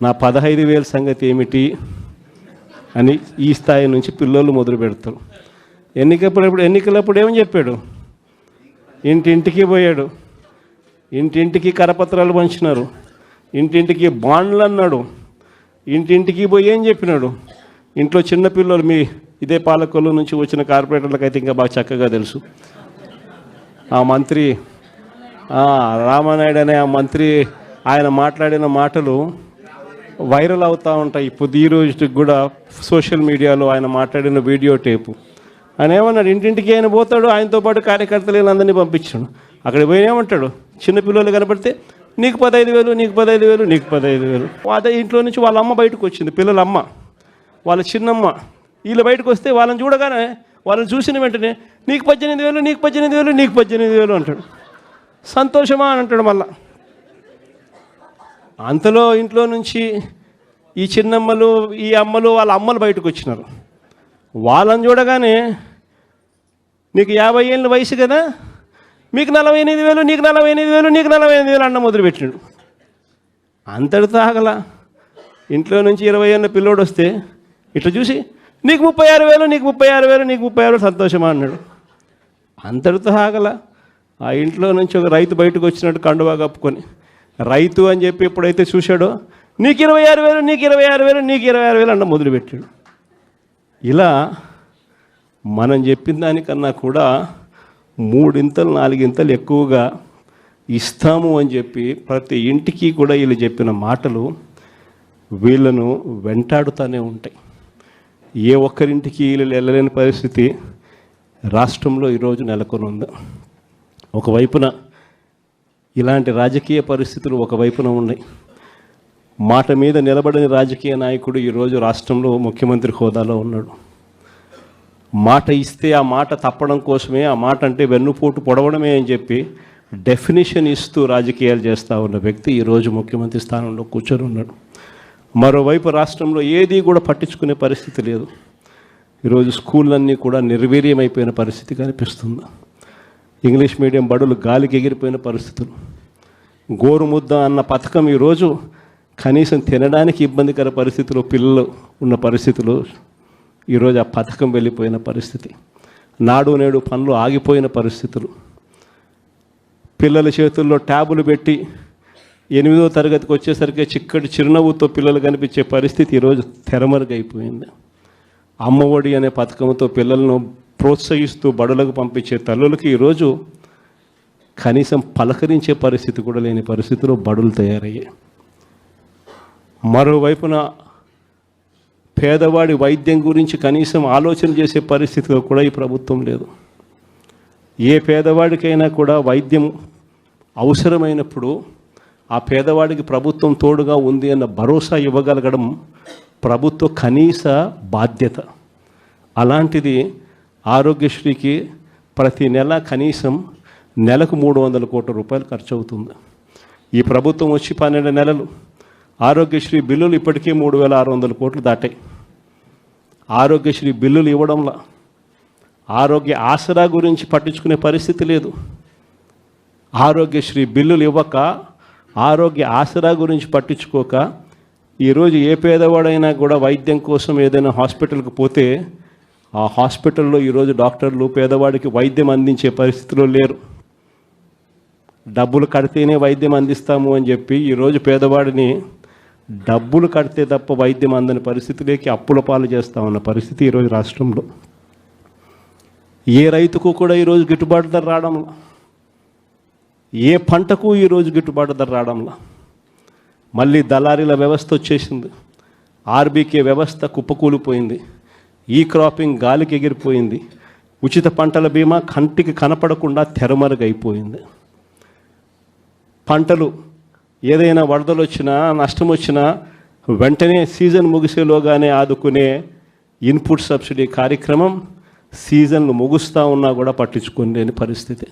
నా 15,000 సంగతి ఏమిటి అని ఈ స్థాయి నుంచి పిల్లలు మొదలు పెడతారు. ఎన్నికలప్పుడు ఏమని చెప్పాడు? ఇంటింటికి పోయాడు, ఇంటింటికి కరపత్రాలు పంచినారు, ఇంటింటికి బాండ్లు అన్నాడు, ఇంటింటికి పోయి ఏం చెప్పినాడు? ఇంట్లో చిన్నపిల్లలు, మీ ఇదే పాలకొల్లు నుంచి వచ్చిన కార్పొరేటర్లకు అయితే ఇంకా బాగా చక్కగా తెలుసు. ఆ మంత్రి రామానాయుడు అనే ఆ మంత్రి, ఆయన మాట్లాడిన మాటలు వైరల్ అవుతూ ఉంటాయి. ఇప్పుడు ఈ రోజుకి కూడా సోషల్ మీడియాలో ఆయన మాట్లాడిన వీడియో టేపు. ఆయన ఏమన్నాడు? ఇంటింటికి ఆయన పోతాడు, ఆయనతో పాటు కార్యకర్తలు అందరినీ పంపించాడు. అక్కడికి పోయి ఏమంటాడు? చిన్నపిల్లలు కనపడితే నీకు 15,000, నీకు 15,000, నీకు 15,000. అదే ఇంట్లో నుంచి వాళ్ళ అమ్మ బయటకు వచ్చింది, పిల్లల అమ్మ, వాళ్ళ చిన్నమ్మ. వీళ్ళు బయటకు వస్తే వాళ్ళని చూడగానే, వాళ్ళని చూసిన వెంటనే నీకు 18,000, నీకు 18,000, నీకు 18,000 అంటాడు. సంతోషమా అని అంటాడు. మళ్ళా అంతలో ఇంట్లో నుంచి ఈ చిన్నమ్మలు, ఈ అమ్మలు, వాళ్ళ అమ్మలు బయటకు వచ్చినారు. వాళ్ళని చూడగానే నీకు 50 ఏళ్ళ వయసు కదా, మీకు 48,000, నీకు 48,000, నీకు 48,000 అన్న మొదలుపెట్టినాడు. అంతటితో ఆగల. ఇంట్లో నుంచి 20 ఏళ్ళ పిల్లోడు వస్తే ఇట్లా చూసి నీకు 36,000, నీకు 36,000, నీకు 36,000 సంతోషమా అన్నాడు. అంతటితో ఆగల. ఆ ఇంట్లో నుంచి ఒక రైతు బయటకు వచ్చినట్టు కండువా కప్పుకొని, రైతు అని చెప్పి ఎప్పుడైతే చూశాడో నీకు 26,000, నీకు 26,000, నీకు 26,000 అన్న మొదలుపెట్టాడు. ఇలా మనం చెప్పిన దానికన్నా కూడా 3 ఇంతలు 4 ఇంతలు ఎక్కువగా ఇస్తాము అని చెప్పి ప్రతి ఇంటికి కూడా వీళ్ళు చెప్పిన మాటలు వీళ్ళను వెంటాడుతూనే ఉంటాయి. ఏ ఒక్కరింటికి వీళ్ళు వెళ్ళలేని పరిస్థితి రాష్ట్రంలో ఈరోజు నెలకొని ఉంది. ఒకవైపున ఇలాంటి రాజకీయ పరిస్థితులు ఒకవైపున ఉన్నాయి. మాట మీద నిలబడని రాజకీయ నాయకుడు ఈరోజు రాష్ట్రంలో ముఖ్యమంత్రి హోదాలో ఉన్నాడు. మాట ఇస్తే ఆ మాట తప్పడం కోసమే, ఆ మాట అంటే వెన్నుపోటు పొడవడమే అని చెప్పి డెఫినేషన్ ఇస్తూ రాజకీయాలు చేస్తూ ఉన్న వ్యక్తి ఈరోజు ముఖ్యమంత్రి స్థానంలో కూర్చొని ఉన్నాడు. మరోవైపు రాష్ట్రంలో ఏది కూడా పట్టించుకునే పరిస్థితి లేదు. ఈరోజు స్కూళ్ళన్నీ కూడా నిర్వీర్యమైపోయిన పరిస్థితి కనిపిస్తుంది. ఇంగ్లీష్ మీడియం బడులు గాలికి ఎగిరిపోయిన పరిస్థితులు. గోరుముద్ద అన్న పథకం ఈరోజు కనీసం తినడానికి ఇబ్బందికర పరిస్థితులు పిల్లలు ఉన్న పరిస్థితులు. ఈరోజు ఆ పథకం వెళ్ళిపోయిన పరిస్థితి. నాడు నేడు పనులు ఆగిపోయిన పరిస్థితులు. పిల్లల చేతుల్లో ట్యాబులు పెట్టి 8వ తరగతికి వచ్చేసరికి చిక్కటి చిరునవ్వుతో పిల్లలు కనిపించే పరిస్థితి ఈరోజు తెరమరుగైపోయింది. అమ్మఒడి అనే పథకంతో పిల్లలను ప్రోత్సహిస్తూ బడులకు పంపించే తల్లులకి ఈరోజు కనీసం పలకరించే పరిస్థితి కూడా లేని పరిస్థితిలో బడులు తయారయ్యాయి. మరోవైపున పేదవాడి వైద్యం గురించి కనీసం ఆలోచన చేసే పరిస్థితిలో కూడా ఈ ప్రభుత్వం లేదు. ఏ పేదవాడికైనా కూడా వైద్యం అవసరమైనప్పుడు ఆ పేదవాడికి ప్రభుత్వం తోడుగా ఉంది అన్న భరోసా ఇవ్వగలగడం ప్రభుత్వ కనీస బాధ్యత. అలాంటిది ఆరోగ్యశ్రీకి ప్రతి నెల కనీసం నెలకు 300 కోట్ల రూపాయలు ఖర్చు అవుతుంది. ఈ ప్రభుత్వం వచ్చి 12 నెలలు. ఆరోగ్యశ్రీ బిల్లులు ఇప్పటికే 3,600 కోట్లు దాటాయి. ఆరోగ్యశ్రీ బిల్లులు ఇవ్వడంలో ఆరోగ్య ఆసరా గురించి పట్టించుకునే పరిస్థితి లేదు. ఆరోగ్యశ్రీ బిల్లులు ఇవ్వక, ఆరోగ్య ఆసరా గురించి పట్టించుకోక, ఈరోజు ఏ పేదవాడైనా కూడా వైద్యం కోసం ఏదైనా హాస్పిటల్కి పోతే ఆ హాస్పిటల్లో ఈరోజు డాక్టర్లు పేదవాడికి వైద్యం అందించే పరిస్థితిలో లేరు. డబ్బులు కడితేనే వైద్యం అందిస్తాము అని చెప్పి ఈరోజు పేదవాడిని డబ్బులు కడితే తప్ప వైద్యం అందని పరిస్థితిలోకి అప్పుల పాలు చేస్తూ ఉన్న పరిస్థితి ఈరోజు రాష్ట్రంలో. ఏ రైతుకు కూడా ఈరోజు గిట్టుబాటు ధర రావడంలా, ఏ పంటకు ఈరోజు గిట్టుబాటు ధర రావడంలా. మళ్ళీ దళారీల వ్యవస్థ వచ్చేసింది. ఆర్బీకే వ్యవస్థ కుప్పకూలిపోయింది. ఈ క్రాపింగ్ గాలికి ఎగిరిపోయింది. ఉచిత పంటల బీమా కంటికి కనపడకుండా తెరమరుగైపోయింది. పంటలు ఏదైనా వరదలు వచ్చినా, నష్టం వచ్చినా వెంటనే సీజన్ ముగిసేలోగానే ఆదుకునే ఇన్పుట్ సబ్సిడీ కార్యక్రమం సీజన్లు ముగుస్తూ ఉన్నా కూడా పట్టించుకోలేని పరిస్థితి.